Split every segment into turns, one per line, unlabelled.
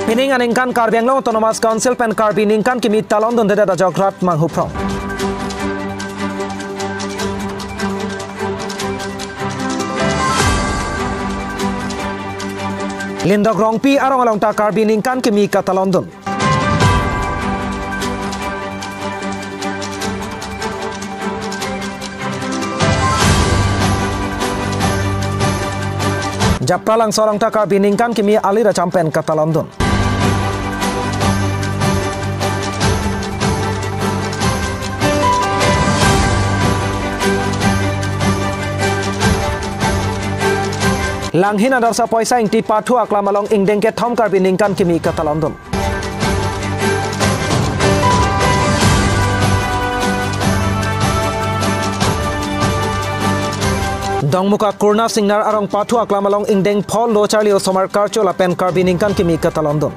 Pining aningkan Karbianglong Autonomous Council pen Karbiningkan kimi talon don deda jograt manghuprong. Lindok rongpi arong along ta Karbiningkan kimi katalon don. Japralang seorang ta Karbiningkan kimi alira campen katalon don. Langhin adar sa poisa ing ti pathu aklamalong ing dengke thom Karbiningkan kimi katalondon. Dongmuka kurna singnar arong pathu aklamalong ing deng phol lo charlio somar karcho lapen Karbiningkan kimi katalondon.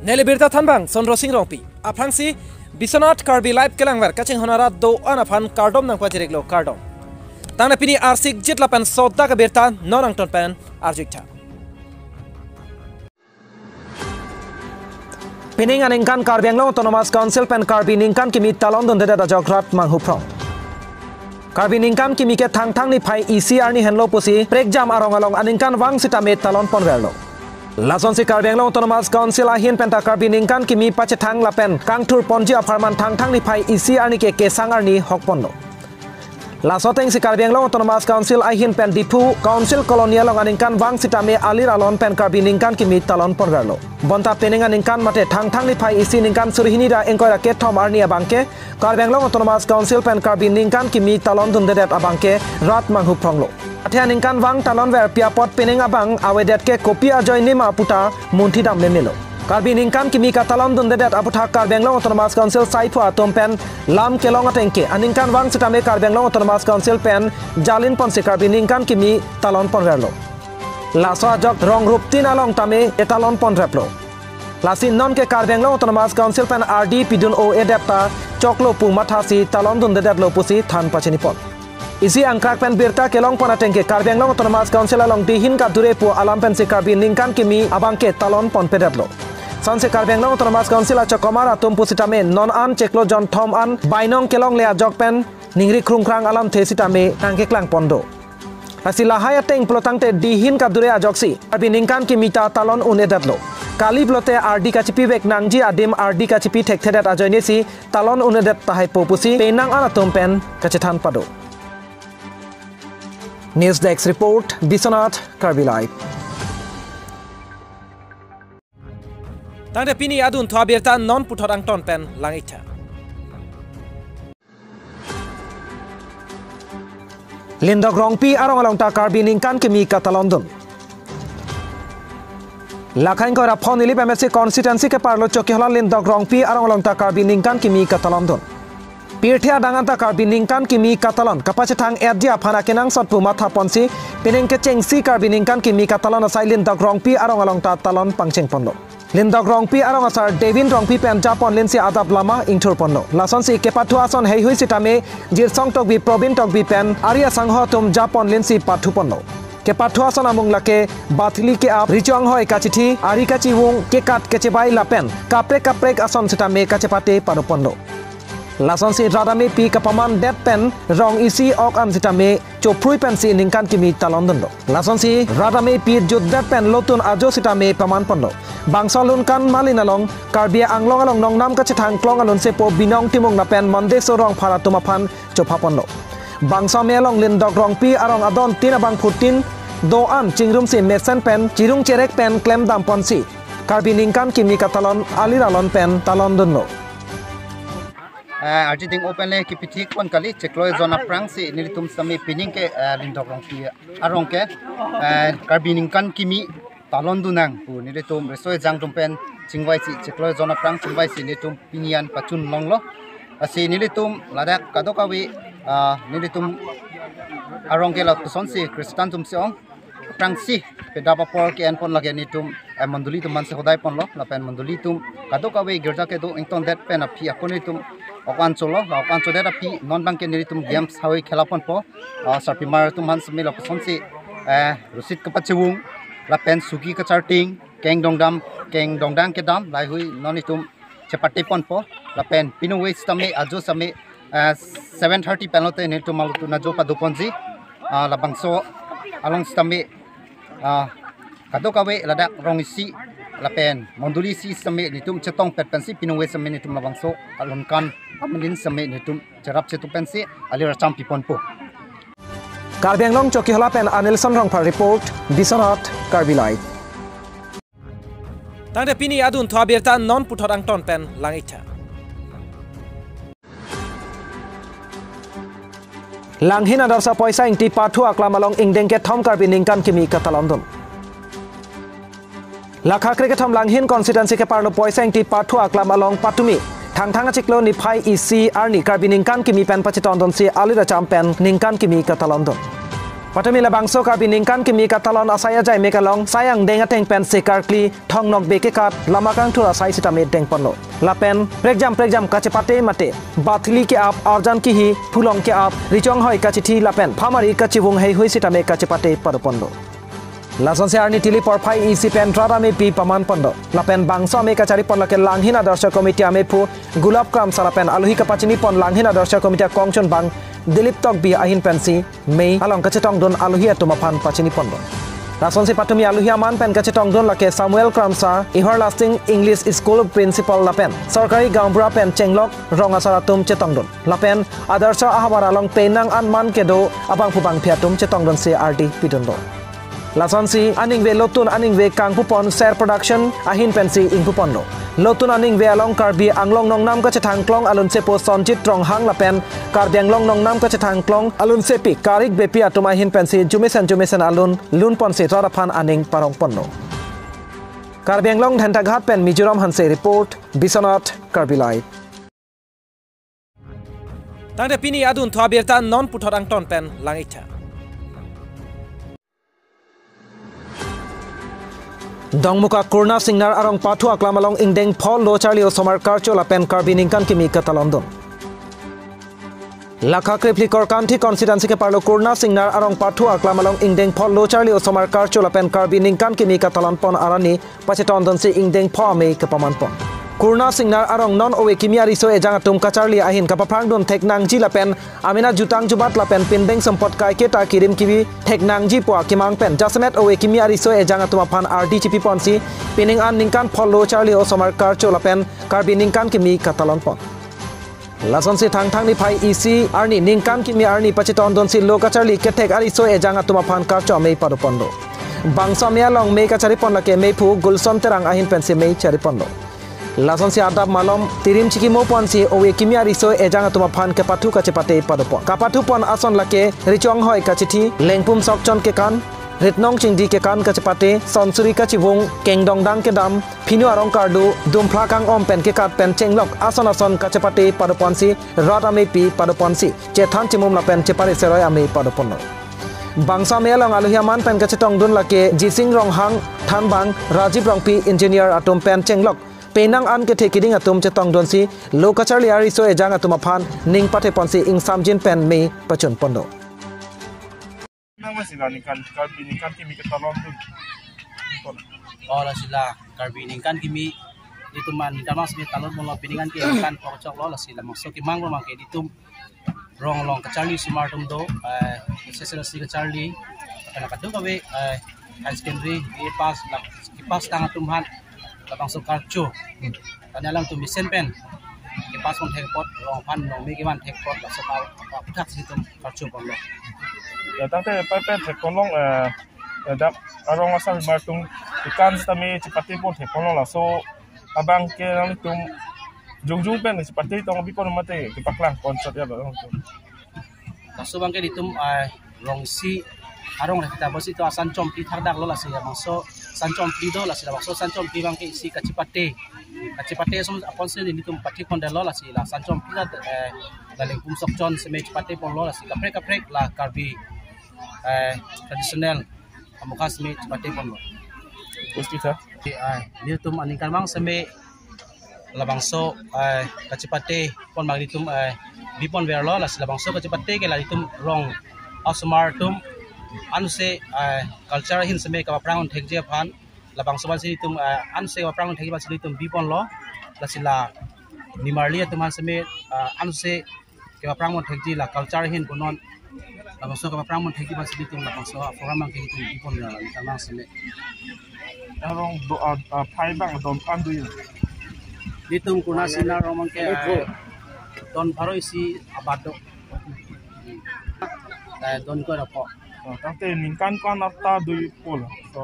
Nele birta thanbang sondro sing rongpi aprangsi Bisonat Karbi live kelangwer kacing honarat do anafan kardom nang pajirik lo kardom. Tangna pini arsik jitla pen sodda ka birta nonang ton pen arjikta. Pining aningkan Karbianglong Autonomous Council pen Karbiningkan kimi talon don deda jograt manghuprong. Karbiningkan kimi ke thang ni phai ECR ni henlo pusi prekjam arong along aningkan wang sita me talon ponverlo. Lason si Karbianglong Autonomous Council ahin penta Karbiningkan kimi pache thang lapen kangtur ponji aparman thang ni phai ECR ni ke sangar ni hokponno. Lasoteng si Karbianglong Autonomous Council ahin pen dipu Council Kolonial long aningkan wang sitame alir alon pen Karbiningkan kimi talon ponverlo. Bonta peningan ningkan mate thang ni phai EC ningkan surhini da engkoira ke thom arni abangke Karbianglong Autonomous Council pen Karbiningkan kimi talon dun dedet abangke rat manghupronglo. Athian ingkan wang talon ver piapot pening abang awedet ke kopi ajoy nima puta munti dam memelo. Karbiningkan kimi katalon dun dedet aputa Karbianglong Autonomous Council saipu atom pen lam kelong atengke aningkan wang sitame Karbianglong Autonomous Council pen jalin pon si Karbiningkan kimi talon pon verlo. Laso ajok rong ruptin along tame etalon pon replo. Lasin non ke Karbianglong Autonomous Council pen RD pidun o edepta choklo pu mathasi talon dun dedet lo pusi than pachinipon. Isi angkrak pen birta kelong pon atengke Karbianglong Autonomous Council along dihin ka dure pu alam pen si Karbiningkan kimi abangke talon pon pedetlo. Sanse Karbianglong Autonomous Council a chokomar atum pusitame non an cheklo jon thom an bainong kelong le ajok pen ningri krungkrang alam thesitame tangke klang pondo. Asila hayateng plotangte dihin ka dure ajoksi Karbiningkan kimi ta talon unedetlo. Kali blote RD kacipi bek nangji adim RD kacipi thekthedet ajoinesi talon unedet tahai popusi penang an atum pen kacethan pado. News Desk Report, Bisonat, Karbi Live. Tangde pini adun thua birta non puthot ang ton pen langitha. Lindok rongpi arong along ta Karbiningkan kimi katalondon. Lakhain ko rapon ilip MSC constituency ke parlo choki holan lindok rongpi arong along ta Karbiningkan kimi katalondon. Pirthia danganta Karbiningkan kimi katalon kapache thang edja phana kenang sotpu matha ponsi peneng ke chengsi Karbiningkan kimi katalon asai lindok rongpi arong along ta talon pangcheng pondo. Lindok rongpi arong asar Devin rongpi pen japon linsi adab lama ingthur pondo. Lason si kepathu ason hei hui sitame jirsong tok bi probin tok bi pen arya sangho tum japon linsi pathu pondo. Kepathu ason amung lake bathili ke ap richuang hoi kachithi ari kachi wung ke kat kechebai lapen kaprek ason sitame kachepate padu pondo. Lason si radame pi kapaman det pen rong isi ok am sitame choprui pen si ningkan kimi talon dondo. Lason si radame pi jud det pen lotun ajo sitame paman pondo. Bangsolun kan malin along Karbia anglong along nong nam ka chithang klong alun sepo binong timung na pen mande so rong phara tumaphan chopha pondo. Bangsa me along lindok rong pi arong adon tina bang phutin do an chingrum si mesen pen chirung cherek pen klem dam ponsi. Karbiningkan kimi katalon aliralon pen talon dondo.
Arjiting open le kipitik pon kali chekloi zona prang si nilitum sami pining ke lindok rong pi arong ke Karbiningkan kimi talon dunang pu nilitum resoi jang tumpen chingwai si chekloi zona prang chingwai si nilitum pinian pachun longlo asi nilitum ladak kadokawi nilitum arong ke la puson si kristan tum seong prang si pedapa por ke en pon lage nitum manduli tum man se hodai pon lo la pen manduli tum kadokawi girja ke do ington det pen api akonitum okan cholo okan chode rapi non bang ke niri tum games hawi khelapon po sarpi mar tum han smi la pason si rusit kapachung la pen suki ka charting keng dongdang ke dam lai hui non itum chepati pon po la pen pinu we stami ajo sami 7:30 pelote niri tum malutu na jopa duponji la bangso along stami kadokawe ladak rongisi lapen monduli si same nitum chetong pet pensi pinuwe same nitum labangso alonkan amelin same nitum cerap chetu pensi alira champi ponpo
Karbi Anglong choki hola pen Anilson rong par report Bisonat Karbi Light tangde pini adun thwa berta non puthor ang ton pen langitha langhin adarsa poisa ingti pathu aklam along ingdeng ke thom Karbi ningkan kimi katalondon Lakha cricket thom langhin constituency ke parlo poisa ingti pathu aklam along patumi thang achiklo ni phai EC arni Karbi ningkan kimi pen pachitondon si alira champen ningkan kimi katalondon patumi la bangso Karbi ningkan kimi katalon asaya jai mekalong sayang denga teng pen sekarkli thong nok beke kat lamakang thura sai sitame deng ponlo lapen pregjam kachepate mate bathili ke ap arjan ki hi phulong ke ap richong hoi kachithi lapen phamari kachibung hei hui sitame kachepate parpondo Lason se arni tili por phai EC pen trada me pi paman pondo lapen bangso me kachari pon lake langhin adarsha committee ame phu gulab kram salapen aluhi kapachini pon langhin adarsha committee kongchon bang Dilip tok bi ahin pensi mei along kachetong don aluhi atuma phan pachini pondo Lason se patumi aluhi aman pen kachetong don lake Samuel Kramsa ihor lasting English school principal lapen sarkari gambura pen chenglok ronga saratum chetong don lapen adarsha ahawar along penang anman kedo abang pubang phiatum chetong don se RD pidondo Lason si aning ve lotun aning ve kangpupon share production ahin pensi ingpupondo lotun aning ve along Karbi Anglong nongnam ka chethang klong alun sepo sonjit trong hang lapen Karbi Anglong nongnam ka chethang klong alun sepi karik bepi atuma ahin pensi jumesen alun lun pon se tora phan aning parong ponno Karbi Anglong dhenta ghat pen Mizoram hanse report Bisonat Karbi Light tangde pini adun thwa berta non puthor ang ton pen langitha Dongmuka Kurna Singnar arong pathu aklam along ingdeng phol lo charlio somar karchola pen Karbi ningkan kimi katalondon Lakha kripli korkanthi constituency ke parlo Kurna Singnar arong pathu aklam along ingdeng phol lo charlio somar karchola pen Karbi ningkan kimi katalon pon arani pachetondon si ingdeng pho me kapaman pon Kurna Singnar arong non owe kimia riso ejang atum kacharli ahin kapaprang don theknang ji lapen amina jutang jubat lapen pindeng sampot kai ke ta kirim kibi theknang ji po kimang pen jasmet owe kimia riso ejang atum phan RD chipi ponsi pining an ningkan follow charli o somar karcho lapen Karbi ningkan kimi katalon pon Lason si thang ni phai EC arni ningkan kimi arni pachiton don si lo kacharli ke thek ariso ejang atum phan karcho me padopondo bangsa me along me kachari pon lake me phu gulson terang ahin pensi me chari pondo Lason si adab malom tirim chiki mo pon si owe kimia riso ejang atuma phan ke pathu kachepate padopon kapathu pon ason lake richong hoi kachithi lengpum sokchon ke kan ritnong chingdi ke kan kachepate sonsuri kachibung kengdongdang ke dam phinu arong kardu dumphla kang om pen ke kat pen chenglok ason kachepate padopon si rod ame pi padopon si chethan chimum la pen chepare seroi ame padopon Bangsa melong aluhiaman pen kachetong dun lake jising rong hang than bang Rajiv rong pi engineer atom pen chenglok penang an ke thekiding atum chetong don si lokachar liari so ejang atuma phan ning pathe ponsi ing samjin pen me pachon pondo
nang masila ningkan Karbi ningkan kimi katalon dun
ola sila Karbi ningkan kimi dituman kamas ni talon mo piningan ki kan pokchok lo sila maksud ki mangro mangke ditum rong long kacharli sumartum do sesela si kacharli kana kadu kawe high secondary ki pas tang atumhan Kapang Karcho, tanya lang tu misen pen, kipas pun hekpot, long pan long mikiman hekpot, sebab putak situ Karcho pun lo.
Ya, tante pen hekpolong, dak arong asal martung ikan setami cepati pun hekpolong lah. So abang ke lang tum jung pen cepati tong bipon mate kipaklang konsep ya bang tu.
Kaso bang ke ditum long si arong kita bos itu asan compi thardak lo lah sih bangso san compi do lah sih bangso san compi bang ke isi kacipate som apon se ini tum pati kon lo lah sih lah san compi lah daling kumsok con seme cepate pon lo lah sih kaprek lah Karbi tradisional amuka seme cepate pon lo
Gusti ta
ni tum aningkan bang seme labangso kacipate pon magditum bipon verlo la labangso kacipate ke laditum rong asmar tum anse culture hin seme ka prangon thekje phan labangso ban situm anse ka prangon thekje ban situm bipon lo la sila nimarlia tuman seme anse ka prangon thekje la culture hin konon labangso ka prangon thekje ban situm labangso program ke hitum bipon la tamang seme
arong do phai bang dom kan du
ditum kuna sina romang ke don baro isi abado don ko rapo
tangte ningkan kan atta du pol so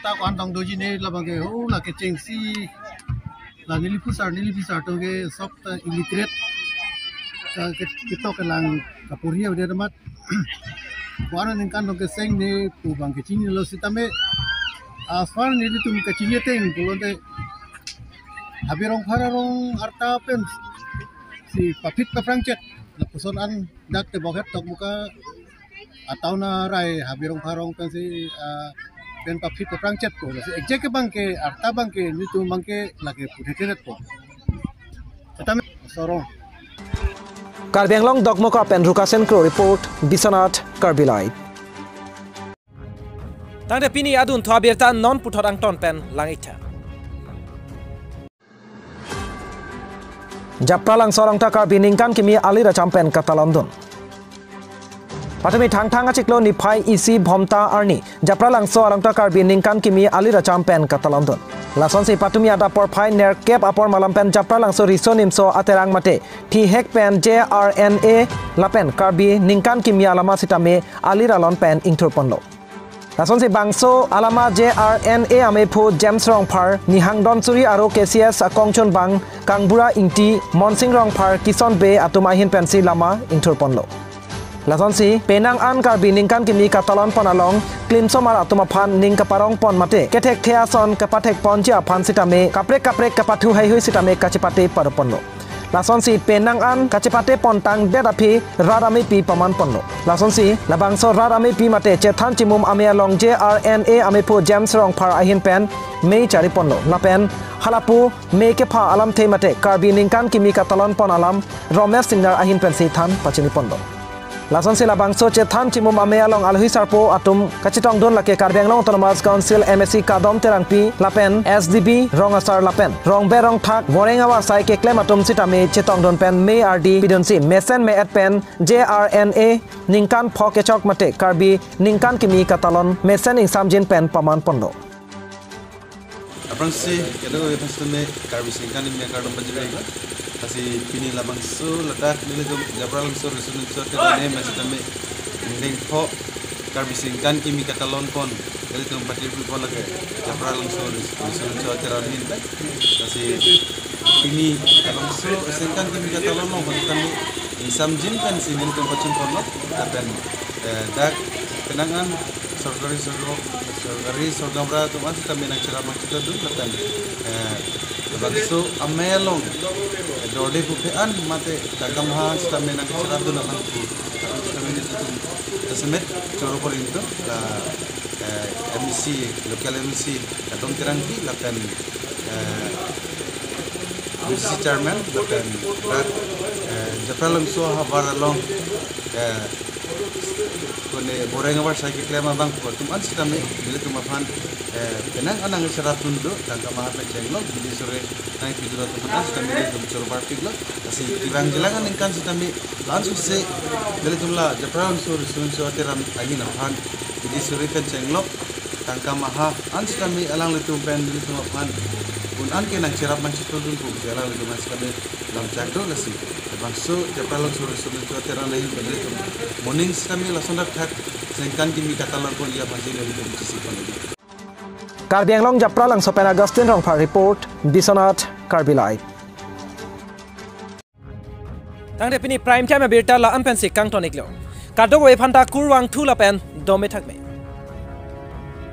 ta quan tong do jine labang ke ho la ke cheng si la nili pisar to ke sok ta illiterate ka ke to ke lang kapuria de mat kuana ningkan to ke seng ne pu bang ke chini lo sitame asfar ni ditum ke chini teng kulonte habirong pararong arta pen si papit pa prangchet la puson an dak te boket tok muka atau na rai habirong parong pen si pen papit pa prangchet ko si ejek bangke arta bangke nitu bangke lage pudeket ko tatame sorong
Karbi Anglong Dogmoka Pen Rukasen Kro report Bisonat Karbilai Tangde pini adun thwa birta non puthot ang ton pen langitha Japralang sorong ta Karbi ningkan kimi alira champen katalondon Patami thang achiklo ni phai isi bhomta arni Japralang sorong ta Karbi ningkan kimi alira champen katalondon Lason si patumi ada por phai ner kep apor malam pen Japralang so risonim so aterang mate thi hek pen JRNA lapen Karbi ningkan kimi alama sitame alira lon pen ingthur ponlo Lason si bangso alama JRNA ame phu James Rong Phar Nihang Don Suri aro KCS Kongchon Bang Kangbura Ingti Monsing Rong Phar Kison Be atumahin pensi lama ingthur ponlo Lason si penang an Karbi ningkan kimi katalon ponalong klimsomar atuma phan ning kaparong pon mate ketek theason kapathek ponja phan sitame kaprek kapathu hai hui sitame kachipate paraponlo Lason si penang an kachipate pontang dedapi radami pi paman ponlo Lason si labangso radami pi mate chethan chimum ame along JRNA ame phu James Rong Phar ahin pen mei chari ponlo lapen halapu me ke pha alam the mate Karbi ningkan kimi katalon pon alam Romesh Singer ahin pen si than pachini ponlo Lason sila bangso chethan chimum ame along alhui sarpo atum kachitong don lake Karbi Anglong Autonomous Council MSC kadom terangpi lapen SDB rong asar lapen rong berong thak borengawa sai ke claim atum sitame chetong don pen me RD bidonsi mesen me at pen JRNA ningkan phok echok mate Karbi ningkan kimi katalon mesen ing samjin pen paman pondo
Apransi kedo epasteme Karbi ningkan mi kadom panjirega kasi pini labang so ladak nila jom Japralang so resunan so tebane masitame ning pho Karbi ningkan kimi katalon pon dari tum patir pon lage Japralang so resunan so teranin kasi pini labang so ningkan kimi katalon no masitame samjin kan sinin tum pacun pon lo akan dak kenangan sorgari sorgamra tum masitame nang cerah maksud tu latan Bagso amelong dode bukean mate tagamha stame nang saradu na kan stame ni tesemet coro por itu la MC local MC kadong tirangki lakan MC chairman lakan Japralang so habaralong kone borengabar sai ke klema bang ko tum an stame bile tum afan penang anang seratun do tangka mahapet jenglok jadi sore naik video teman stame tum coro partik lo kasi tirang jelangan ingkan stame langsung se bile tum la Japralang so resunan so teran agin afan jadi sore kan jenglok tangka maha an stame alang le tum pen bile tum afan un an ke nang cerap man citodun ku jalan le tum stame lam chakdo lasi bangso Japralang so resunan so teran lain bile tum morning stame la sondak thak sengkan kimi katalon pon ia panjin le tum sisipan
Karbi Anglong Japralang Sopen Agustin Rong Phar report Bisonat Karbilai Tangde pini prime time birta la anpen si kang tonik lo Kadog we phanta kurwang thula pen dome thakme